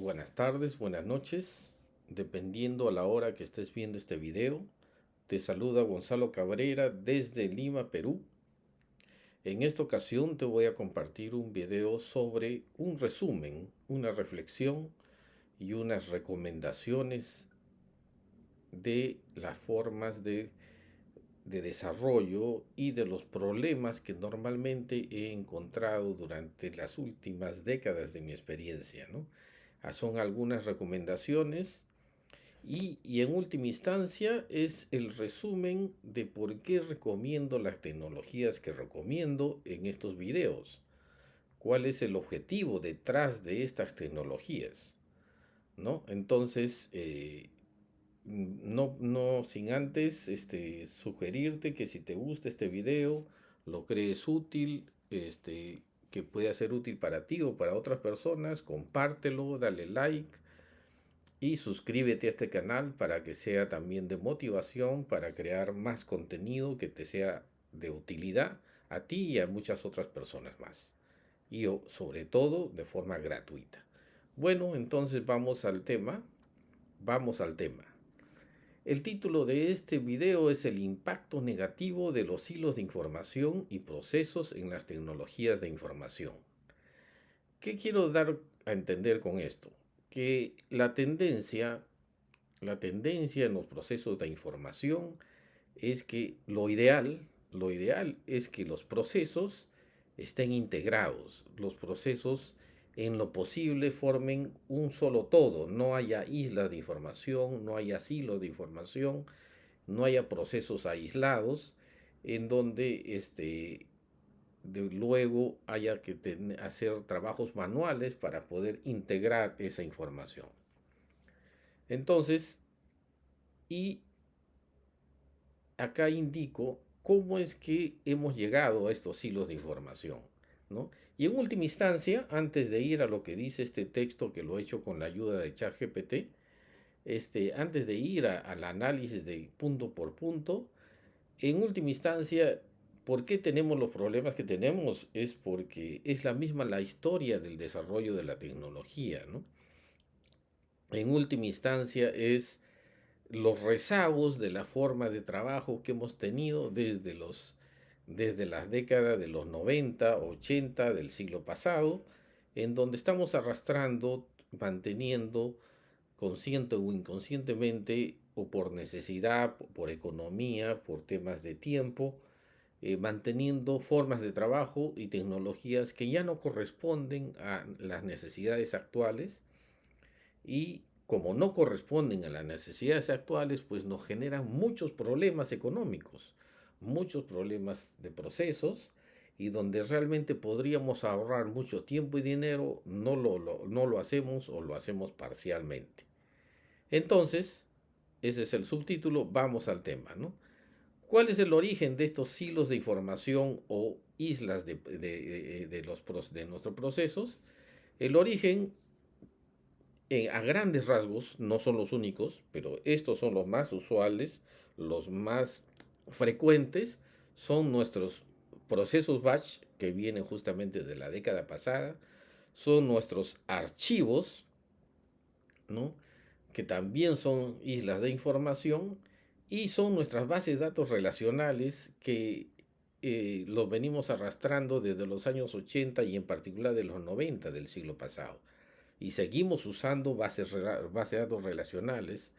buenas tardes, buenas noches, dependiendo a la hora que estés viendo este video. Te saluda Gonzalo Cabrera desde Lima, Perú. En esta ocasión te voy a compartir un video sobre un resumen, una reflexión y unas recomendaciones de las formas de desarrollo y de los problemas que normalmente he encontrado durante las últimas décadas de mi experiencia, ¿no? Son algunas recomendaciones y en última instancia es el resumen de por qué recomiendo las tecnologías que recomiendo en estos videos. ¿Cuál es el objetivo detrás de estas tecnologías? ¿No? Entonces, no sin antes sugerirte que si te gusta este video, lo crees útil, que pueda ser útil para ti o para otras personas, compártelo, dale like y suscríbete a este canal para que sea también de motivación para crear más contenido que te sea de utilidad a ti y a muchas otras personas más. Y sobre todo de forma gratuita. Bueno, entonces vamos al tema. Vamos al tema. El título de este video es el impacto negativo de los hilos de información y procesos en las tecnologías de información. ¿Qué quiero dar a entender con esto? Que la tendencia en los procesos de información es que lo ideal es que los procesos estén integrados, los procesos en lo posible formen un solo todo, no haya islas de información, no haya silos de información, no haya procesos aislados en donde luego haya que hacer trabajos manuales para poder integrar esa información. Entonces, y acá indico cómo es que hemos llegado a estos hilos de información, ¿no? Y en última instancia, antes de ir a lo que dice este texto que lo he hecho con la ayuda de ChatGPT, antes de ir al análisis de punto por punto, en última instancia, ¿por qué tenemos los problemas que tenemos? Es porque es la historia del desarrollo de la tecnología, ¿no? En última instancia es los rezagos de la forma de trabajo que hemos tenido desde las décadas de los 90, 80 del siglo pasado, en donde estamos arrastrando, manteniendo consciente o inconscientemente, o por necesidad, por economía, por temas de tiempo, manteniendo formas de trabajo y tecnologías que ya no corresponden a las necesidades actuales y como no corresponden a las necesidades actuales, pues nos generan muchos problemas económicos, muchos problemas de procesos y donde realmente podríamos ahorrar mucho tiempo y dinero, no lo hacemos o lo hacemos parcialmente. Entonces, ese es el subtítulo, vamos al tema, ¿no? ¿Cuál es el origen de estos silos de información o islas de nuestros procesos? El origen, a grandes rasgos, no son los únicos, pero estos son los más usuales, los más frecuentes, son nuestros procesos batch que vienen justamente de la década pasada, son nuestros archivos, ¿no? Que también son islas de información, y son nuestras bases de datos relacionales que los venimos arrastrando desde los años 80 y en particular de los 90 del siglo pasado. Y seguimos usando bases de datos relacionales,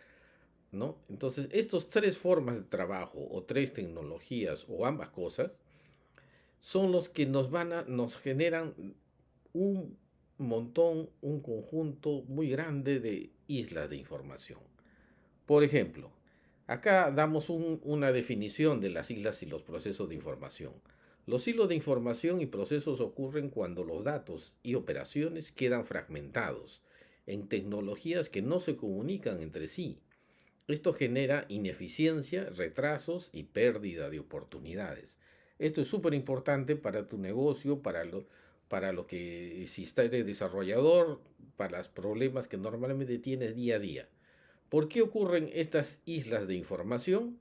¿no? Entonces, estas tres formas de trabajo o tres tecnologías o ambas cosas son los que nos generan un un conjunto muy grande de islas de información. Por ejemplo, acá damos una definición de las islas y los procesos de información. Los hilos de información y procesos ocurren cuando los datos y operaciones quedan fragmentados en tecnologías que no se comunican entre sí. Esto genera ineficiencia, retrasos y pérdida de oportunidades. Esto es súper importante para tu negocio, para lo que si eres desarrollador, para los problemas que normalmente tienes día a día. ¿Por qué ocurren estas islas de información?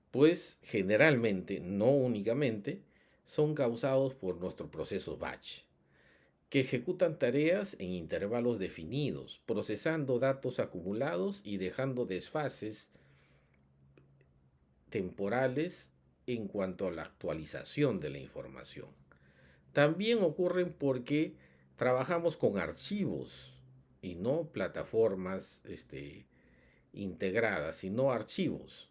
Pues generalmente, no únicamente, son causados por nuestro proceso batch. que ejecutan tareas en intervalos definidos, procesando datos acumulados y dejando desfases temporales en cuanto a la actualización de la información. También ocurren porque trabajamos con archivos y no plataformas integradas, sino archivos,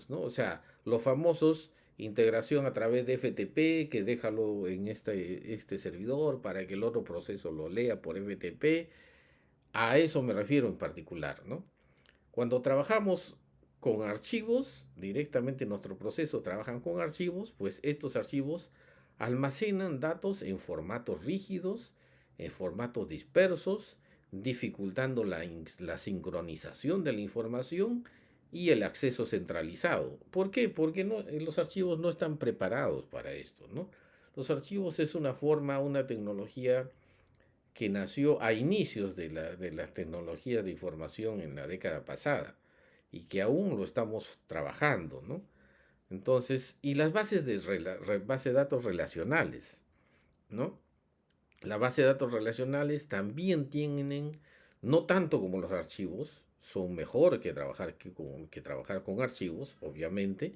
¿no? O sea, los famosos integración a través de FTP, que déjalo en este servidor para que el otro proceso lo lea por FTP. A eso me refiero en particular, ¿no? Cuando trabajamos con archivos, directamente nuestros procesos trabajan con archivos, pues estos archivos almacenan datos en formatos rígidos, en formatos dispersos, dificultando la sincronización de la información y el acceso centralizado. ¿Por qué? Porque los archivos no están preparados para esto, ¿no? Los archivos es una forma, una tecnología que nació a inicios de la tecnología de información en la década pasada y que aún lo estamos trabajando, ¿no? Entonces, y las base de datos relacionales, ¿no? Las bases de datos relacionales también tienen, no tanto como los archivos, son mejor que trabajar con archivos, obviamente,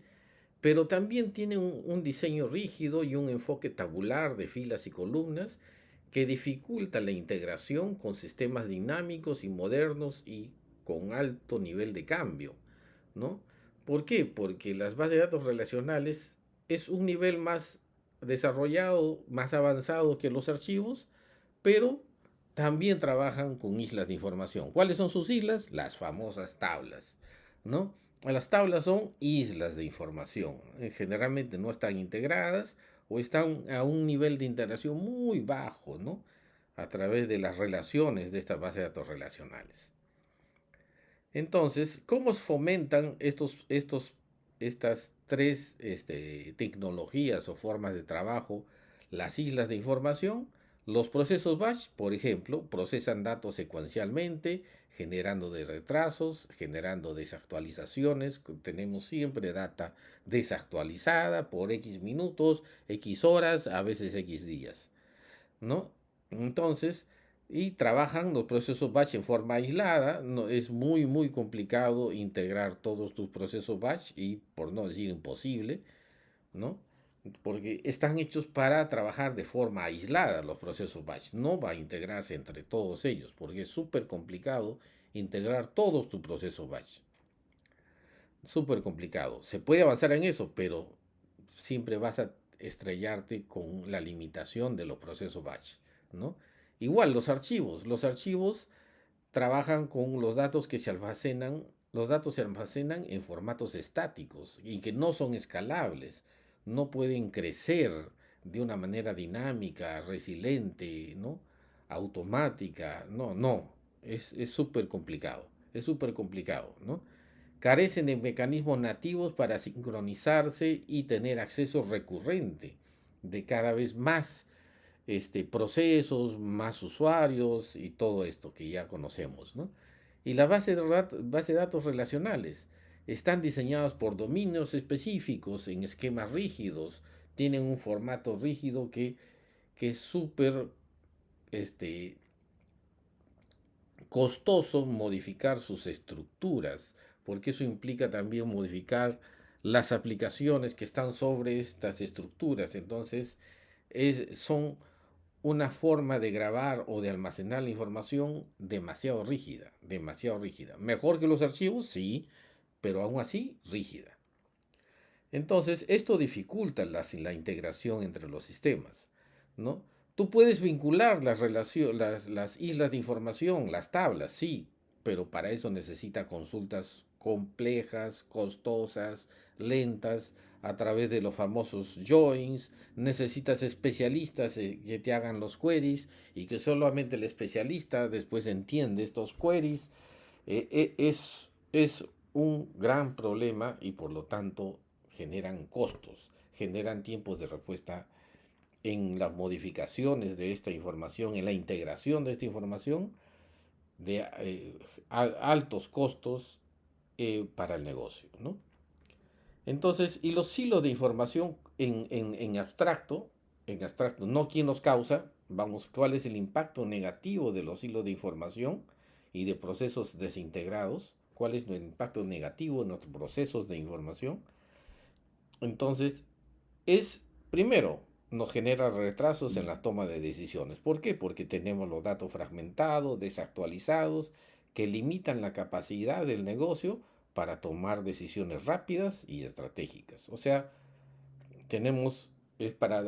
pero también tienen un diseño rígido y un enfoque tabular de filas y columnas que dificulta la integración con sistemas dinámicos y modernos y con alto nivel de cambio, ¿no? ¿Por qué? Porque las bases de datos relacionales es un nivel más desarrollado, más avanzado que los archivos, pero también trabajan con islas de información. ¿Cuáles son sus islas? Las famosas tablas, ¿no? Las tablas son islas de información. Generalmente no están integradas o están a un nivel de integración muy bajo, ¿no? A través de las relaciones de estas bases de datos relacionales. Entonces, ¿cómo fomentan estas tres tecnologías o formas de trabajo las islas de información? Los procesos batch, por ejemplo, procesan datos secuencialmente, generando de retrasos, generando desactualizaciones. Tenemos siempre data desactualizada por X minutos, X horas, a veces X días, ¿no? Entonces, y trabajan los procesos batch en forma aislada. No, es muy, muy complicado integrar todos tus procesos batch y, por no decir imposible, ¿no? Porque están hechos para trabajar de forma aislada los procesos batch. No va a integrarse entre todos ellos, porque es súper complicado integrar todos tus procesos batch. Súper complicado. Se puede avanzar en eso, pero siempre vas a estrellarte con la limitación de los procesos batch, ¿no? Igual los archivos trabajan con los datos que se almacenan, los datos se almacenan en formatos estáticos y que no son escalables, no pueden crecer de una manera dinámica, resiliente, ¿no? Automática, no, es súper complicado, ¿no? Carecen de mecanismos nativos para sincronizarse y tener acceso recurrente de cada vez más procesos, más usuarios y todo esto que ya conocemos, ¿no? Y las base de datos relacionales están diseñados por dominios específicos en esquemas rígidos, tienen un formato rígido que es súper este, costoso modificar sus estructuras, porque eso implica también modificar las aplicaciones que están sobre estas estructuras. Entonces, son una forma de grabar o de almacenar la información demasiado rígida, demasiado rígida. Mejor que los archivos, sí, pero aún así rígida. Entonces, esto dificulta la integración entre los sistemas, ¿no? Tú puedes vincular las islas de información, las tablas, sí, pero para eso necesita consultas complejas, costosas, lentas, a través de los famosos joins. Necesitas especialistas que te hagan los queries y que solamente el especialista después entiende estos queries. Es un gran problema y por lo tanto generan costos, generan tiempos de respuesta en las modificaciones de esta información, en la integración de esta información, de altos costos para el negocio, ¿no? Entonces, y los silos de información en abstracto, no quién los causa, Vamos, ¿cuál es el impacto negativo de los hilos de información y de procesos desintegrados? ¿Cuál es el impacto negativo en nuestros procesos de información? Entonces, es, primero, nos genera retrasos en la toma de decisiones. ¿Por qué? Porque tenemos los datos fragmentados, desactualizados, que limitan la capacidad del negocio para tomar decisiones rápidas y estratégicas. O sea, tenemos, para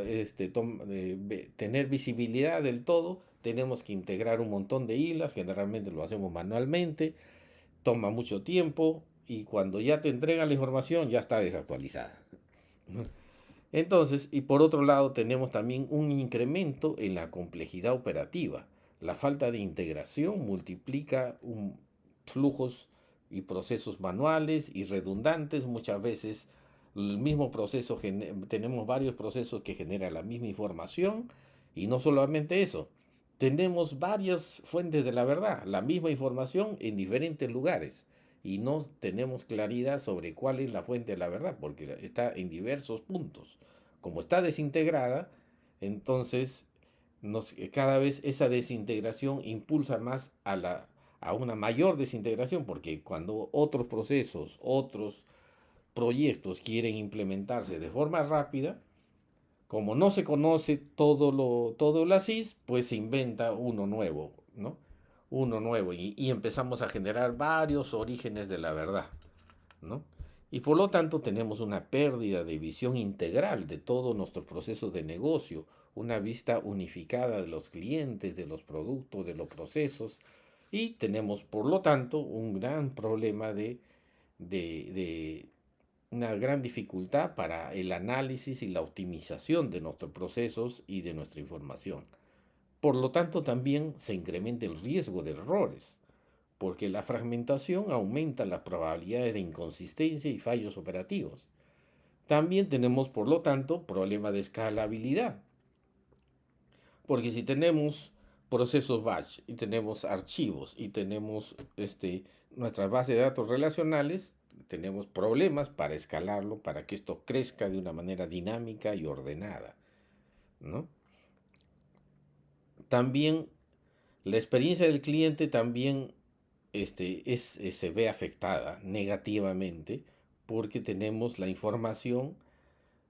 tener visibilidad del todo, tenemos que integrar un montón de hilas, generalmente lo hacemos manualmente, toma mucho tiempo y cuando ya te entregan la información ya está desactualizada. Entonces, y por otro lado, tenemos también un incremento en la complejidad operativa. La falta de integración multiplica flujos y procesos manuales y redundantes. Muchas veces el mismo proceso, tenemos varios procesos que generan la misma información y no solamente eso, tenemos varias fuentes de la verdad, la misma información en diferentes lugares y no tenemos claridad sobre cuál es la fuente de la verdad, porque está en diversos puntos. Como está desintegrada, entonces cada vez esa desintegración impulsa más a una mayor desintegración, porque cuando otros procesos, otros proyectos quieren implementarse de forma rápida, como no se conoce todo el ASIS, pues se inventa uno nuevo, ¿no? Uno nuevo y empezamos a generar varios orígenes de la verdad, ¿no? Y por lo tanto tenemos una pérdida de visión integral de todos nuestros procesos de negocio, una vista unificada de los clientes, de los productos, de los procesos, y tenemos por lo tanto un gran problema de una gran dificultad para el análisis y la optimización de nuestros procesos y de nuestra información. Por lo tanto, también se incrementa el riesgo de errores, porque la fragmentación aumenta las probabilidades de inconsistencia y fallos operativos. También tenemos, por lo tanto, problemas de escalabilidad, porque si tenemos procesos batch y tenemos archivos y tenemos nuestras bases de datos relacionales, tenemos problemas para escalarlo, para que esto crezca de una manera dinámica y ordenada, ¿no? También la experiencia del cliente también se ve afectada negativamente porque tenemos la información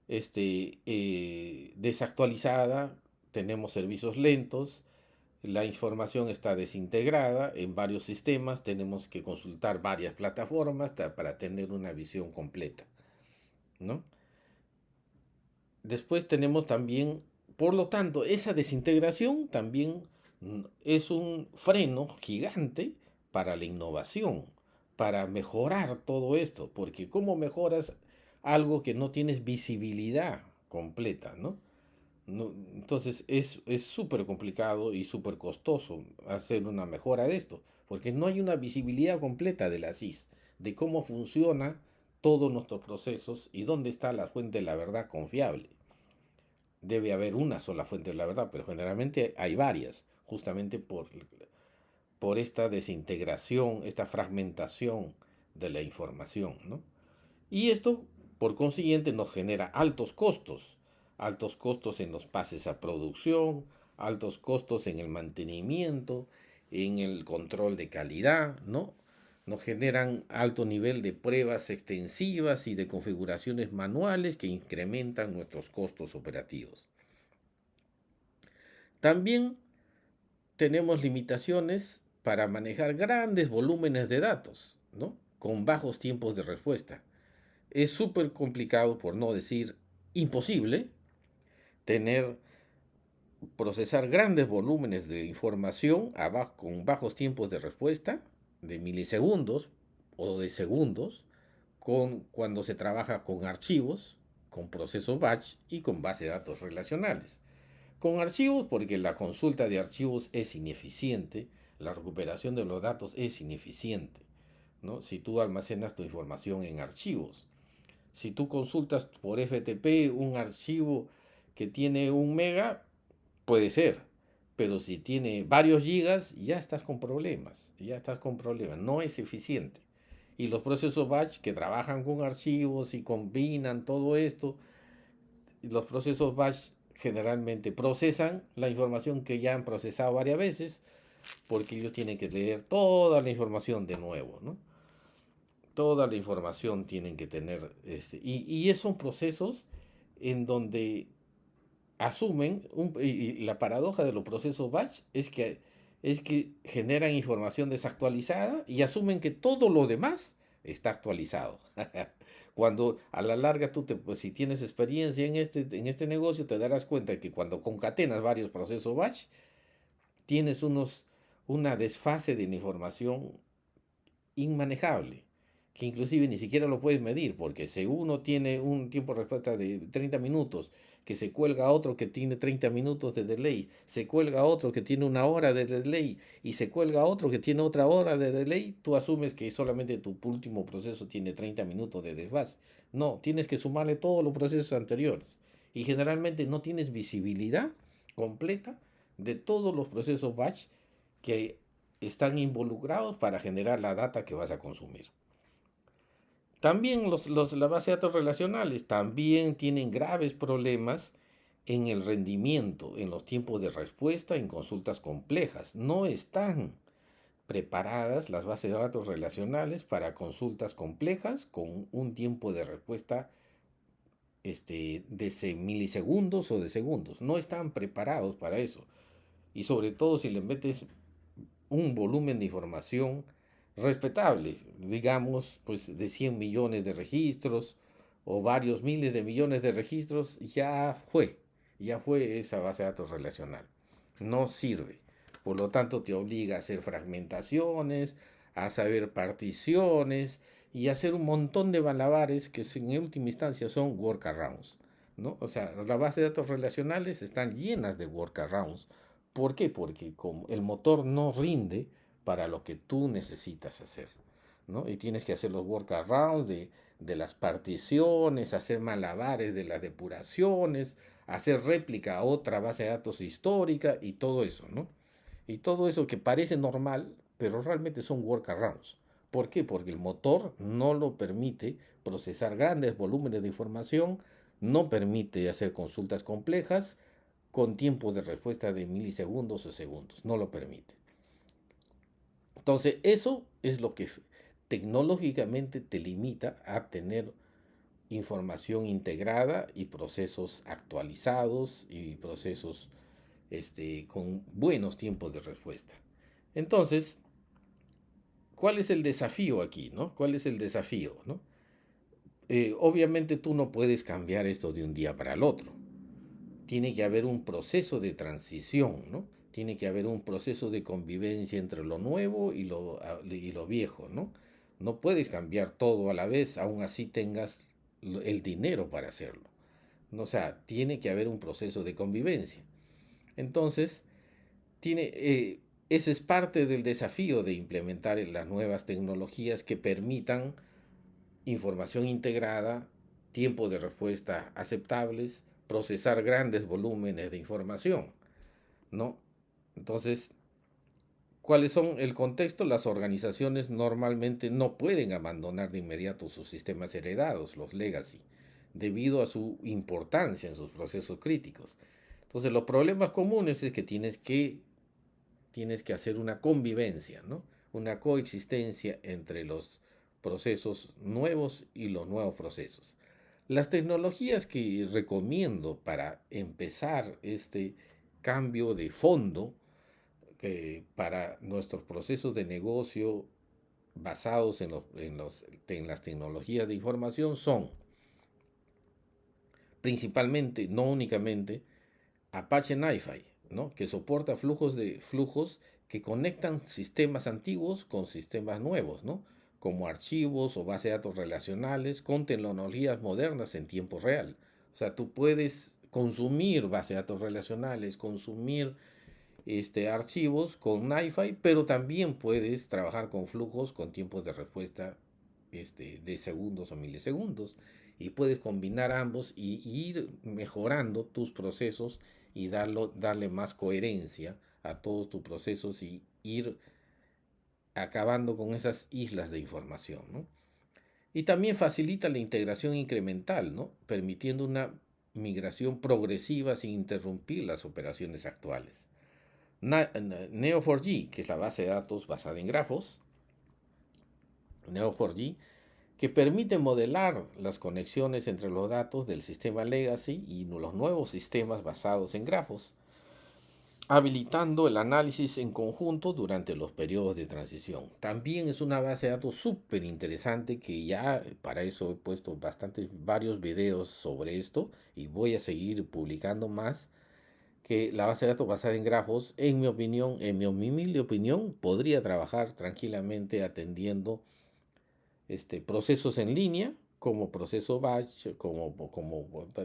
desactualizada, tenemos servicios lentos, la información está desintegrada en varios sistemas, tenemos que consultar varias plataformas para tener una visión completa, ¿no? Después tenemos también, por lo tanto, esa desintegración también es un freno gigante para la innovación, para mejorar todo esto, porque ¿cómo mejoras algo que no tienes visibilidad completa, ¿no? Entonces es súper complicado y súper costoso hacer una mejora de esto, porque no hay una visibilidad completa de la CIS, de cómo funciona todos nuestros procesos y dónde está la fuente de la verdad confiable. Debe haber una sola fuente de la verdad, pero generalmente hay varias, justamente por esta desintegración, esta fragmentación de la información, ¿no? Y esto, por consiguiente, nos genera altos costos en los pases a producción, altos costos en el mantenimiento, en el control de calidad, ¿no? Nos generan alto nivel de pruebas extensivas y de configuraciones manuales que incrementan nuestros costos operativos. También tenemos limitaciones para manejar grandes volúmenes de datos, ¿no? Con bajos tiempos de respuesta. Es súper complicado, por no decir imposible, procesar grandes volúmenes de información con bajos tiempos de respuesta, de milisegundos o de segundos, cuando se trabaja con archivos, con procesos batch y con base de datos relacionales. Con archivos porque la consulta de archivos es ineficiente, la recuperación de los datos es ineficiente, ¿no? Si tú almacenas tu información en archivos, si tú consultas por FTP un archivo que tiene 1 mega, puede ser, pero si tiene varios gigas, ya estás con problemas, no es eficiente. Y los procesos batch que trabajan con archivos y combinan todo esto, los procesos batch generalmente procesan la información que ya han procesado varias veces, porque ellos tienen que leer toda la información de nuevo, ¿no? Toda la información tienen que tener, y son procesos en donde asumen, y la paradoja de los procesos batch es que generan información desactualizada y asumen que todo lo demás está actualizado. Cuando a la larga pues, si tienes experiencia en este negocio, te darás cuenta que cuando concatenas varios procesos batch, tienes una desfase de la información inmanejable, que inclusive ni siquiera lo puedes medir, porque si uno tiene un tiempo de respuesta de 30 minutos, que se cuelga otro que tiene 30 minutos de delay, se cuelga otro que tiene una hora de delay y se cuelga otro que tiene otra hora de delay, tú asumes que solamente tu último proceso tiene 30 minutos de desfase. No, tienes que sumarle todos los procesos anteriores y generalmente no tienes visibilidad completa de todos los procesos batch que están involucrados para generar la data que vas a consumir. También la base de datos relacionales también tienen graves problemas en el rendimiento, en los tiempos de respuesta, en consultas complejas. No están preparadas las bases de datos relacionales para consultas complejas con un tiempo de respuesta de milisegundos o de segundos. No están preparados para eso. Y sobre todo si le metes un volumen de información respetable, digamos, pues de 100 millones de registros o varios miles de millones de registros, ya fue esa base de datos relacional. No sirve. Por lo tanto, te obliga a hacer fragmentaciones, a saber particiones y a hacer un montón de malabares que en última instancia son workarounds, ¿no? O sea, las bases de datos relacionales están llenas de workarounds. ¿Por qué? Porque como el motor no rinde para lo que tú necesitas hacer, ¿no? Y tienes que hacer los workarounds de las particiones, hacer malabares de las depuraciones, hacer réplica a otra base de datos histórica y todo eso, ¿no? Y todo eso que parece normal, pero realmente son workarounds. ¿Por qué? Porque el motor no lo permite procesar grandes volúmenes de información, no permite hacer consultas complejas con tiempo de respuesta de milisegundos o segundos. No lo permite. Entonces, eso es lo que tecnológicamente te limita a tener información integrada y procesos actualizados y procesos con buenos tiempos de respuesta. Entonces, ¿cuál es el desafío aquí? ¿No? ¿Cuál es el desafío? ¿No? Obviamente tú no puedes cambiar esto de un día para el otro. Tiene que haber un proceso de transición, ¿no? Tiene que haber un proceso de convivencia entre lo nuevo y lo viejo, ¿no? No puedes cambiar todo a la vez, aún así tengas el dinero para hacerlo. O sea, tiene que haber un proceso de convivencia. Entonces, ese es parte del desafío de implementar las nuevas tecnologías que permitan información integrada, tiempo de respuesta aceptables, procesar grandes volúmenes de información, ¿no? Entonces, ¿cuáles son el contexto? Las organizaciones normalmente no pueden abandonar de inmediato sus sistemas heredados, los legacy, debido a su importancia en sus procesos críticos. Entonces, los problemas comunes es que tienes que hacer una convivencia, ¿no? Una coexistencia entre los procesos nuevos y los nuevos procesos. Las tecnologías que recomiendo para empezar este cambio de fondo para nuestros procesos de negocio basados en las tecnologías de información son principalmente, no únicamente, Apache NiFi, ¿no? Que soporta flujos que conectan sistemas antiguos con sistemas nuevos, ¿no? Como archivos o bases de datos relacionales con tecnologías modernas en tiempo real. O sea, tú puedes consumir bases de datos relacionales, consumir archivos con NiFi, pero también puedes trabajar con flujos con tiempos de respuesta de segundos o milisegundos. Y puedes combinar ambos y ir mejorando tus procesos y darle más coherencia a todos tus procesos y ir acabando con esas islas de información, ¿no? Y también facilita la integración incremental, ¿no? Permitiendo una migración progresiva sin interrumpir las operaciones actuales. Neo4j, que es la base de datos basada en grafos, Neo4j, que permite modelar las conexiones entre los datos del sistema legacy y los nuevos sistemas basados en grafos, habilitando el análisis en conjunto durante los periodos de transición. También es una base de datos súper interesante que ya para eso he puesto varios videos sobre esto y voy a seguir publicando más, que la base de datos basada en grafos, en mi opinión, en mi humilde opinión, podría trabajar tranquilamente atendiendo procesos en línea, como proceso batch,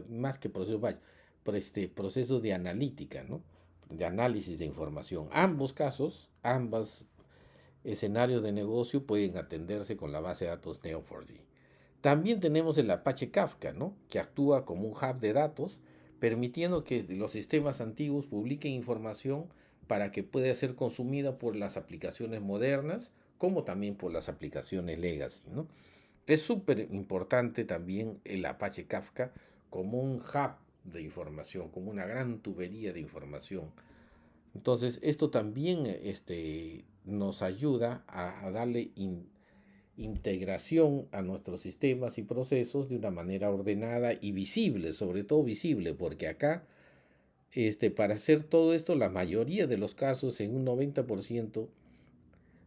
más que proceso batch, pero procesos de analítica, ¿no? De análisis de información. Ambos casos, ambos escenarios de negocio pueden atenderse con la base de datos Neo4j. También tenemos el Apache Kafka, ¿no? Que actúa como un hub de datos, permitiendo que los sistemas antiguos publiquen información para que pueda ser consumida por las aplicaciones modernas, como también por las aplicaciones legacy, ¿no? Es súper importante también el Apache Kafka como un hub de información, como una gran tubería de información. Entonces, esto también nos ayuda a darle integración a nuestros sistemas y procesos de una manera ordenada y visible, sobre todo visible, porque acá, para hacer todo esto, la mayoría de los casos, en un 90%,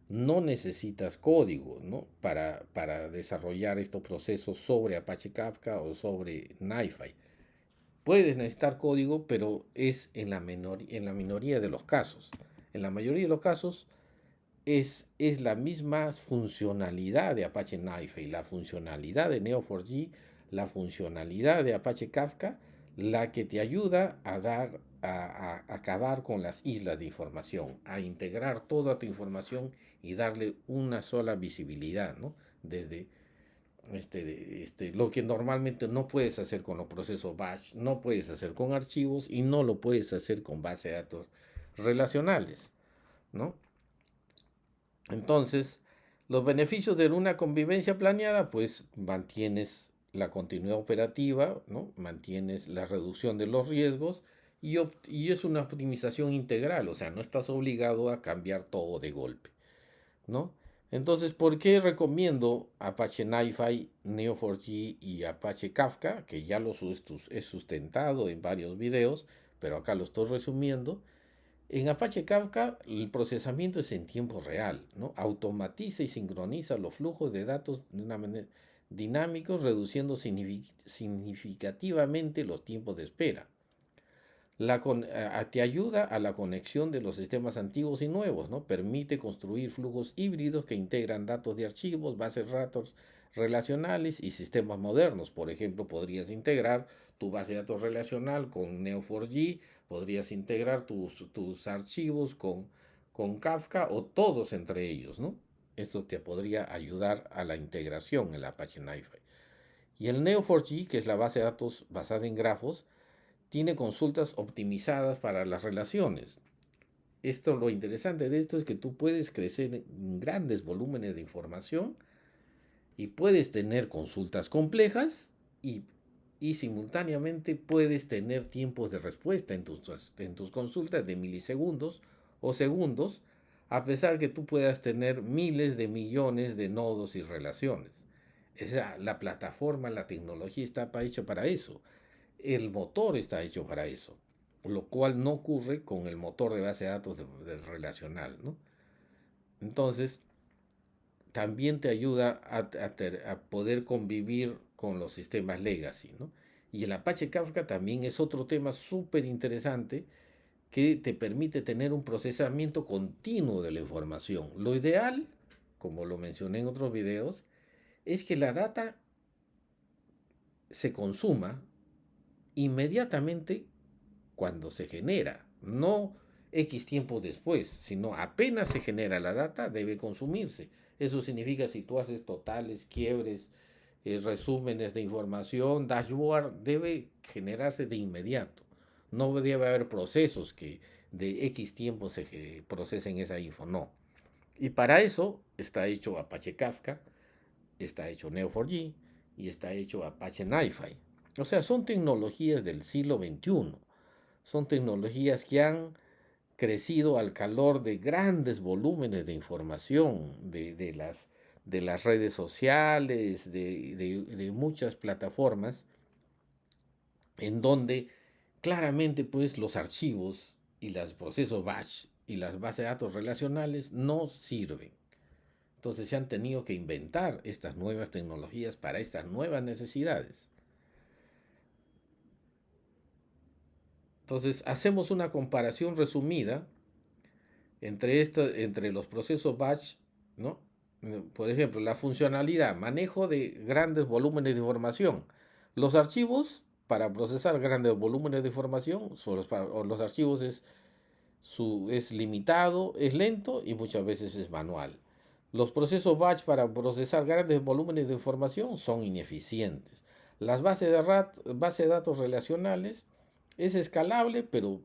no necesitas código, ¿no? Para desarrollar estos procesos sobre Apache Kafka o sobre NiFi. Puedes necesitar código, pero es en la minoría de los casos. En la mayoría de los casos es la misma funcionalidad de Apache NiFi, la funcionalidad de Neo4j, la funcionalidad de Apache Kafka, la que te ayuda a acabar con las islas de información, a integrar toda tu información y darle una sola visibilidad, ¿no? Desde lo que normalmente no puedes hacer con los procesos batch, no puedes hacer con archivos y no lo puedes hacer con base de datos relacionales, ¿no? Entonces, los beneficios de una convivencia planeada, pues mantienes la continuidad operativa, ¿no? Mantienes la reducción de los riesgos y es una optimización integral, o sea, no estás obligado a cambiar todo de golpe, ¿no? Entonces, ¿por qué recomiendo Apache NiFi, Neo4j y Apache Kafka? Que ya los he sustentado en varios videos, pero acá lo estoy resumiendo. En Apache Kafka el procesamiento es en tiempo real, ¿no? Automatiza y sincroniza los flujos de datos de una manera dinámicos, reduciendo significativamente los tiempos de espera. Te ayuda a la conexión de los sistemas antiguos y nuevos, ¿no? Permite construir flujos híbridos que integran datos de archivos, bases de datos relacionales y sistemas modernos. Por ejemplo, podrías integrar tu base de datos relacional con Neo4j, podrías integrar tus archivos con Kafka o todos entre ellos, ¿no? Esto te podría ayudar a la integración en la Apache NiFi. Y el Neo4j, que es la base de datos basada en grafos, tiene consultas optimizadas para las relaciones. Lo interesante de esto es que tú puedes crecer en grandes volúmenes de información y puedes tener consultas complejas y simultáneamente puedes tener tiempos de respuesta en tus consultas de milisegundos o segundos, a pesar que tú puedas tener miles de millones de nodos y relaciones. La plataforma, la tecnología está hecha para eso. El motor está hecho para eso, lo cual no ocurre con el motor de base de datos relacional, ¿no? Entonces, también te ayuda a poder convivir con los sistemas legacy, ¿no? Y el Apache Kafka también es otro tema súper interesante que te permite tener un procesamiento continuo de la información. Lo ideal, como lo mencioné en otros videos, es que la data se consuma inmediatamente cuando se genera, no X tiempo después, sino apenas se genera la data, debe consumirse. Eso significa si tú haces totales, quiebres, resúmenes de información, dashboard, debe generarse de inmediato. No debe haber procesos que de X tiempo se procesen esa info, no. Y para eso está hecho Apache Kafka, está hecho Neo4j y está hecho Apache NiFi. O sea, son tecnologías del siglo XXI. Son tecnologías que han crecido al calor de grandes volúmenes de información, de las redes sociales, de muchas plataformas, en donde claramente pues los archivos y los procesos batch y las bases de datos relacionales no sirven. Entonces se han tenido que inventar estas nuevas tecnologías para estas nuevas necesidades. Entonces hacemos una comparación resumida entre los procesos batch, ¿no? Por ejemplo, la funcionalidad, manejo de grandes volúmenes de información. Los archivos para procesar grandes volúmenes de información, los archivos es limitado, es lento y muchas veces es manual. Los procesos batch para procesar grandes volúmenes de información son ineficientes. Las bases de datos relacionales es escalable, pero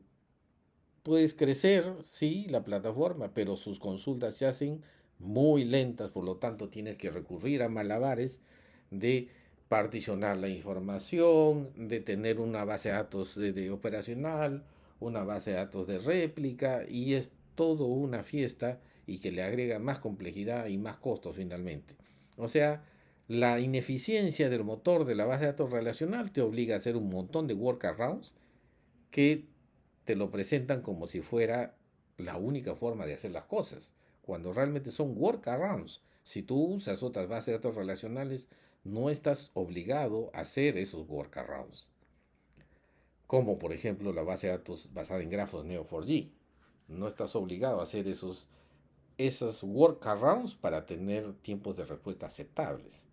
puedes crecer, sí, la plataforma, pero sus consultas se hacen muy lentas, por lo tanto tienes que recurrir a malabares de particionar la información, de tener una base de datos de operacional, una base de datos de réplica, y es todo una fiesta y que le agrega más complejidad y más costos finalmente. O sea, la ineficiencia del motor de la base de datos relacional te obliga a hacer un montón de workarounds que te lo presentan como si fuera la única forma de hacer las cosas, cuando realmente son workarounds. Si tú usas otras bases de datos relacionales, no estás obligado a hacer esos workarounds. Como por ejemplo la base de datos basada en grafos Neo4j. No estás obligado a hacer esos workarounds para tener tiempos de respuesta aceptables,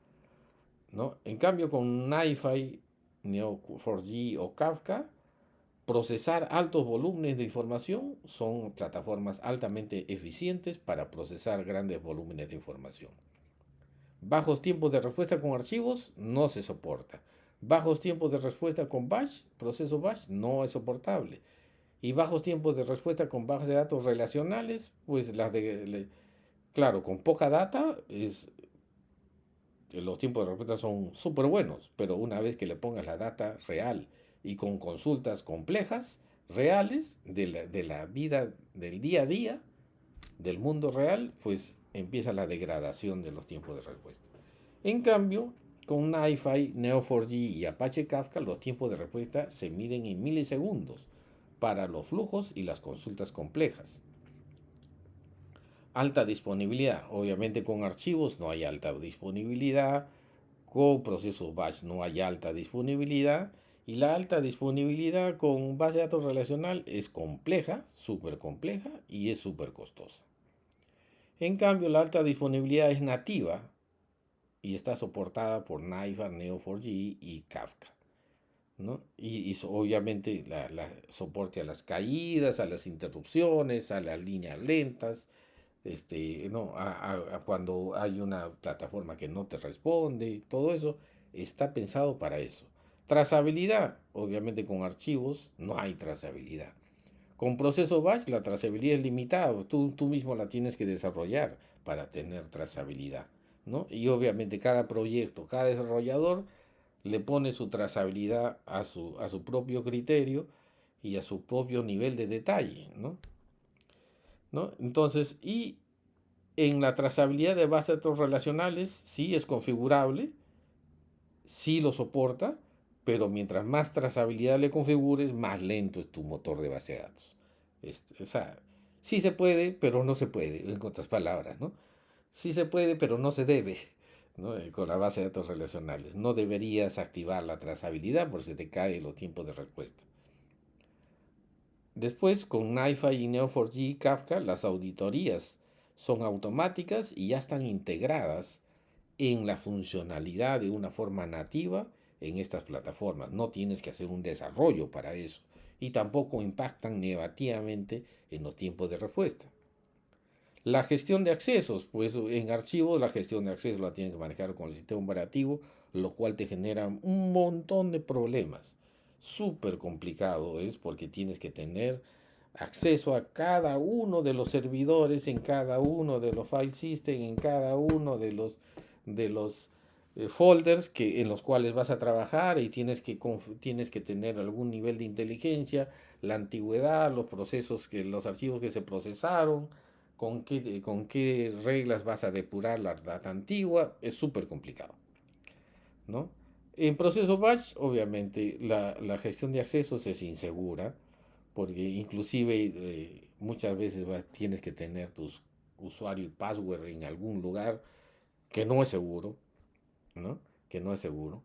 ¿no? En cambio, con NiFi, Neo4j o Kafka, procesar altos volúmenes de información son plataformas altamente eficientes para procesar grandes volúmenes de información. Bajos tiempos de respuesta con archivos no se soporta. Bajos tiempos de respuesta con batch, proceso batch, no es soportable. Y bajos tiempos de respuesta con bases de datos relacionales, pues claro, con poca data los tiempos de respuesta son súper buenos, pero una vez que le pongas la data real y con consultas complejas, reales, de la vida del día a día, del mundo real, pues empieza la degradación de los tiempos de respuesta. En cambio, con NiFi, Neo4j y Apache Kafka, los tiempos de respuesta se miden en milisegundos para los flujos y las consultas complejas. Alta disponibilidad. Obviamente con archivos no hay alta disponibilidad. Con procesos batch no hay alta disponibilidad. Y la alta disponibilidad con base de datos relacional es compleja, súper compleja y es súper costosa. En cambio, la alta disponibilidad es nativa y está soportada por NiFi, Neo4j y Kafka, ¿no? Y obviamente soporte a las caídas, a las interrupciones, a las líneas lentas, no, cuando hay una plataforma que no te responde, todo eso está pensado para eso. Trazabilidad, obviamente con archivos no hay trazabilidad. Con proceso batch la trazabilidad es limitada, tú mismo la tienes que desarrollar para tener trazabilidad, ¿no? Y obviamente cada proyecto, cada desarrollador le pone su trazabilidad a su propio criterio y a su propio nivel de detalle, ¿no? ¿No? Entonces, y en la trazabilidad de bases de datos relacionales, sí es configurable, sí lo soporta, pero mientras más trazabilidad le configures, más lento es tu motor de base de datos. O sea, sí se puede, pero no se puede, en otras palabras, ¿no? Sí se puede, pero no se debe, ¿no? Con la base de datos relacionales. No deberías activar la trazabilidad porque se te caen los tiempos de respuesta. Después, con NiFi y Neo4j y Kafka, las auditorías son automáticas y ya están integradas en la funcionalidad de una forma nativa en estas plataformas. No tienes que hacer un desarrollo para eso. Y tampoco impactan negativamente en los tiempos de respuesta. La gestión de accesos, pues en archivos la gestión de accesos la tienes que manejar con el sistema operativo, lo cual te genera un montón de problemas. Súper complicado es porque tienes que tener acceso a cada uno de los servidores, en cada uno de los file systems, en cada uno de los folders en los cuales vas a trabajar y tienes que tener algún nivel de inteligencia, la antigüedad, los procesos, los archivos que se procesaron, con qué reglas vas a depurar la data antigua, es súper complicado, ¿no? En proceso batch, obviamente, la gestión de accesos es insegura, porque inclusive muchas veces tienes que tener tus usuario y password en algún lugar que no es seguro, ¿no? Que no es seguro.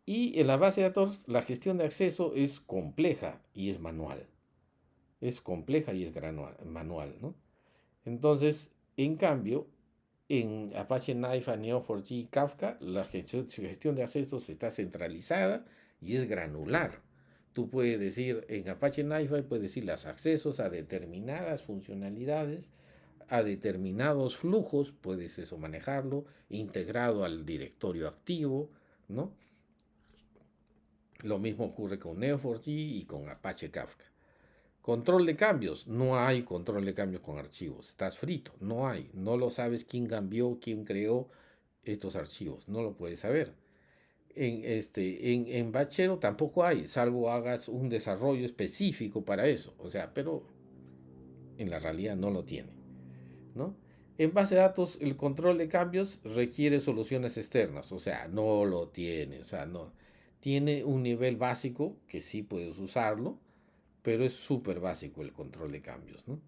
Y en la base de datos la gestión de acceso es compleja y es manual. Es compleja y es manual, ¿no? Entonces, en cambio, en Apache NiFi, Neo4j y Kafka, la gestión de accesos está centralizada y es granular. Tú puedes decir, en Apache NiFi puedes decir los accesos a determinadas funcionalidades, a determinados flujos, puedes eso manejarlo, integrado al directorio activo, ¿no? Lo mismo ocurre con Neo4j y con Apache Kafka. Control de cambios. No hay control de cambios con archivos. Estás frito. No hay. No lo sabes quién cambió, quién creó estos archivos. No lo puedes saber. En Bachero tampoco hay, salvo hagas un desarrollo específico para eso. O sea, pero en la realidad no lo tiene, ¿no? En base de datos, el control de cambios requiere soluciones externas. O sea, no lo tiene. O sea, no. Tiene un nivel básico que sí puedes usarlo, pero es súper básico el control de cambios, ¿no?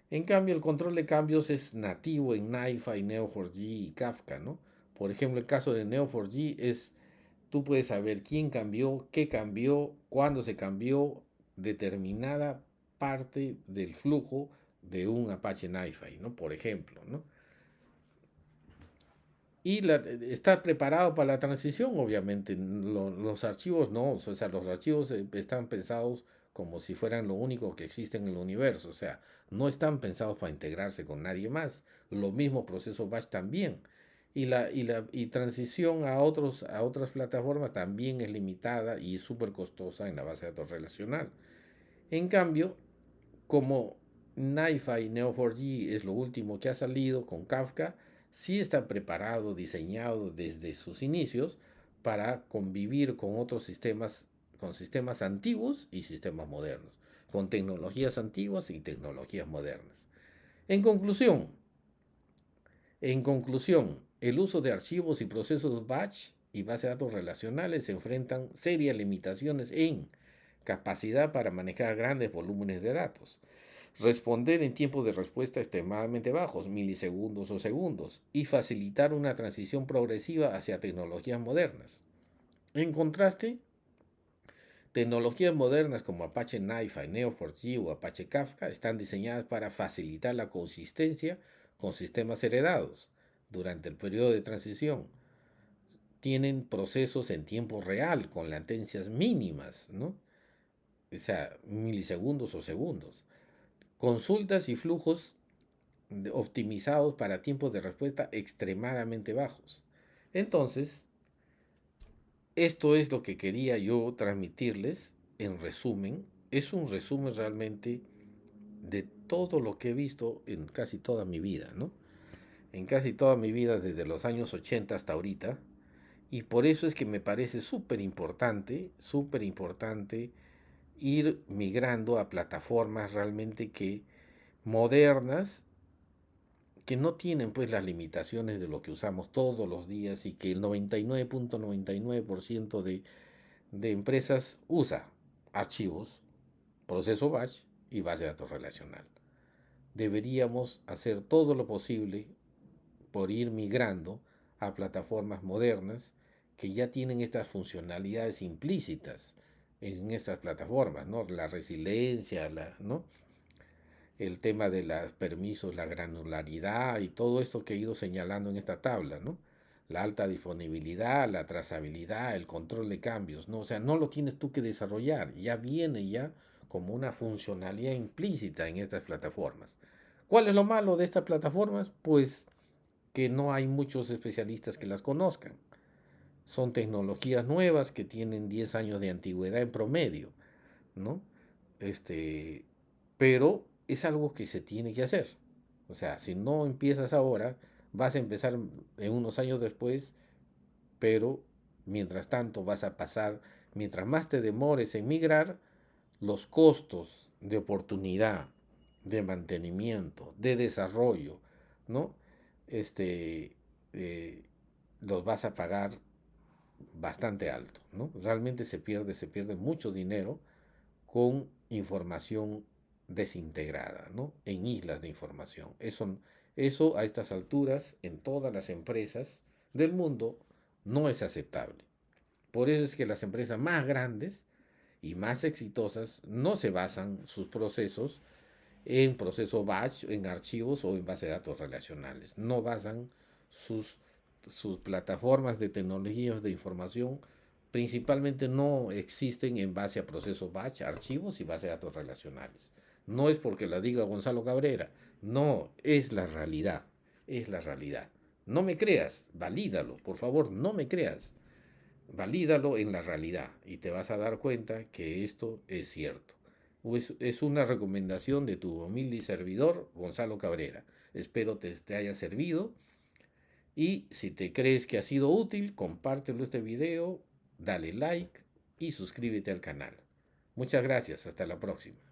En cambio, el control de cambios es nativo en NiFi, Neo4j y Kafka, ¿no? Por ejemplo, el caso de Neo4j es, tú puedes saber quién cambió, cuándo se cambió determinada parte del flujo de un Apache NiFi, ¿no? Por ejemplo, ¿no? Y está preparado para la transición, obviamente. Los archivos no, o sea, los archivos están pensados como si fueran lo único que existe en el universo, o sea, no están pensados para integrarse con nadie más. Lo mismo proceso batch también. Y transición a otras plataformas también es limitada y es súper costosa en la base de datos relacional. En cambio, como NiFi Neo4j es lo último que ha salido con Kafka, sí está preparado, diseñado desde sus inicios para convivir con otros sistemas, con sistemas antiguos y sistemas modernos, con tecnologías antiguas y tecnologías modernas. En conclusión, el uso de archivos y procesos batch y base de datos relacionales se enfrentan serias limitaciones en capacidad para manejar grandes volúmenes de datos, responder en tiempos de respuesta extremadamente bajos, milisegundos o segundos, y facilitar una transición progresiva hacia tecnologías modernas. En contraste, tecnologías modernas como Apache NiFi, Neo4j o Apache Kafka están diseñadas para facilitar la consistencia con sistemas heredados durante el periodo de transición. Tienen procesos en tiempo real con latencias mínimas, ¿no? O sea, milisegundos o segundos. Consultas y flujos optimizados para tiempos de respuesta extremadamente bajos. Entonces, esto es lo que quería yo transmitirles en resumen. Es un resumen realmente de todo lo que he visto en casi toda mi vida, ¿no? En casi toda mi vida desde los años 80 hasta ahorita. Y por eso es que me parece súper importante ir migrando a plataformas realmente que modernas, que no tienen pues las limitaciones de lo que usamos todos los días y que el 99.99% de empresas usa archivos, proceso batch y base de datos relacional. Deberíamos hacer todo lo posible por ir migrando a plataformas modernas que ya tienen estas funcionalidades implícitas en estas plataformas, ¿no? La resiliencia, ¿no? El tema de los permisos, la granularidad y todo esto que he ido señalando en esta tabla, ¿no? La alta disponibilidad, la trazabilidad, el control de cambios, ¿no? O sea, no lo tienes tú que desarrollar, ya viene ya como una funcionalidad implícita en estas plataformas. ¿Cuál es lo malo de estas plataformas? Pues que no hay muchos especialistas que las conozcan. Son tecnologías nuevas que tienen 10 años de antigüedad en promedio, ¿no? Pero es algo que se tiene que hacer. O sea, si no empiezas ahora, vas a empezar en unos años después pero mientras tanto vas a pasar, mientras más te demores en migrar, los costos de oportunidad, de mantenimiento, de desarrollo, ¿no? Este, eh, los vas a pagar bastante alto, ¿no? Realmente se pierde mucho dinero con información desintegrada, ¿no? En islas de información. Eso a estas alturas en todas las empresas del mundo no es aceptable. Por eso es que las empresas más grandes y más exitosas no se basan sus procesos en proceso batch, en archivos o en base de datos relacionales. No basan sus, sus plataformas de tecnologías de información, principalmente no existen en base a proceso batch, archivos y base de datos relacionales. No es porque la diga Gonzalo Cabrera, no, es la realidad, es la realidad. No me creas, valídalo, por favor, no me creas. Valídalo en la realidad y te vas a dar cuenta que esto es cierto. Es una recomendación de tu humilde servidor, Gonzalo Cabrera. Espero te haya servido y si te crees que ha sido útil, compártelo este video, dale like y suscríbete al canal. Muchas gracias, hasta la próxima.